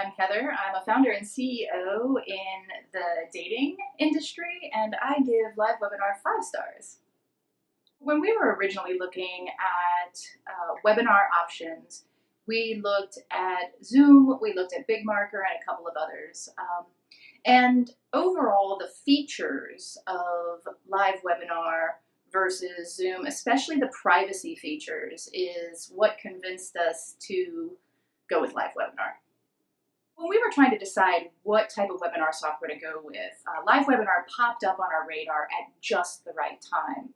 I'm Heather. I'm a founder and CEO in the dating industry, and I give LiveWebinar 5 stars. When we were originally looking at webinar options, we looked at Zoom, we looked at BigMarker, and a couple of others. And overall, the features of LiveWebinar versus Zoom, especially the privacy features, is what convinced us to go with LiveWebinar. When we were trying to decide what type of webinar software to go with, LiveWebinar popped up on our radar at just the right time.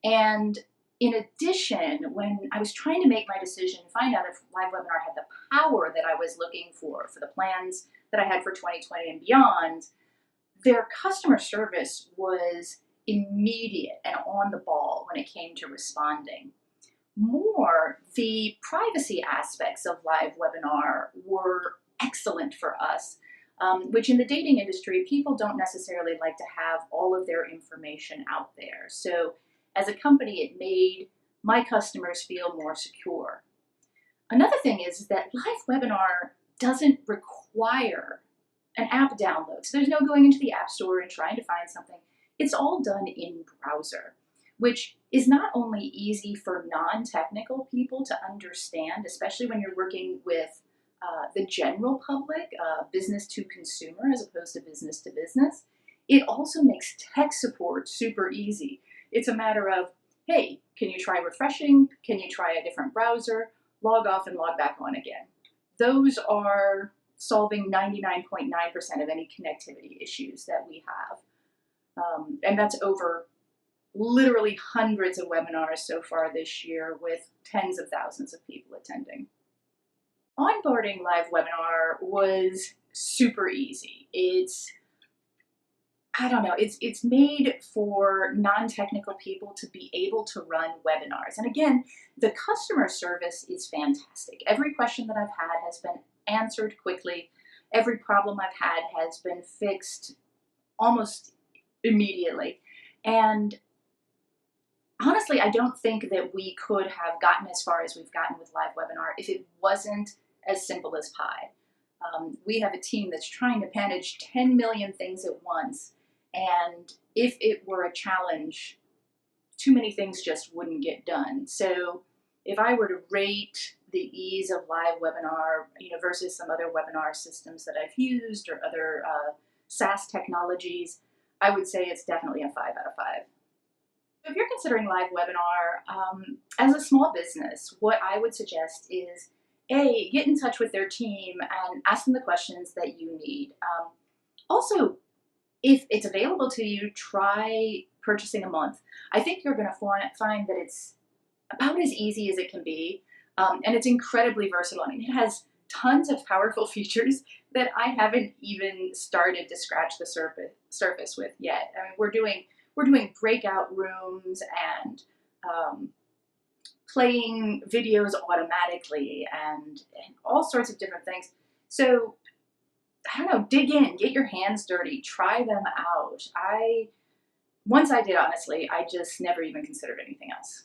And in addition, when I was trying to make my decision, find out if LiveWebinar had the power that I was looking for the plans that I had for 2020 and beyond, their customer service was immediate and on the ball when it came to responding. More, the privacy aspects of LiveWebinar were excellent for us, which in the dating industry, people don't necessarily like to have all of their information out there. So as a company, it made my customers feel more secure. Another thing is that LiveWebinar doesn't require an app download. So there's no going into the App Store and trying to find something. It's all done in browser, which is not only easy for non-technical people to understand, especially when you're working with the general public, business to consumer as opposed to business to business. It also makes tech support super easy. It's a matter of, hey, can you try refreshing? Can you try a different browser? Log off and log back on again. Those are solving 99.9% of any connectivity issues that we have. And that's over literally hundreds of webinars so far this year with tens of thousands of people attending. Onboarding LiveWebinar was super easy. It's made for non-technical people to be able to run webinars. And again, the customer service is fantastic. Every question that I've had has been answered quickly. Every problem I've had has been fixed almost immediately. And honestly, I don't think that we could have gotten as far as we've gotten with LiveWebinar if it wasn't as simple as pie. We have a team that's trying to manage 10 million things at once. And if it were a challenge, too many things just wouldn't get done. So if I were to rate the ease of LiveWebinar, versus some other webinar systems that I've used or other SaaS technologies, I would say it's definitely a 5 out of 5. If you're considering LiveWebinar as a small business, what I would suggest is, A, get in touch with their team and ask them the questions that you need. Also, if it's available to you, try purchasing a month. I think you're going to find that it's about as easy as it can be, and it's incredibly versatile. I mean, it has tons of powerful features that I haven't even started to scratch the surface with yet. I mean, we're doing breakout rooms and playing videos automatically and all sorts of different things. So I don't know, dig in, get your hands dirty, try them out. Once I did, honestly, I just never even considered anything else.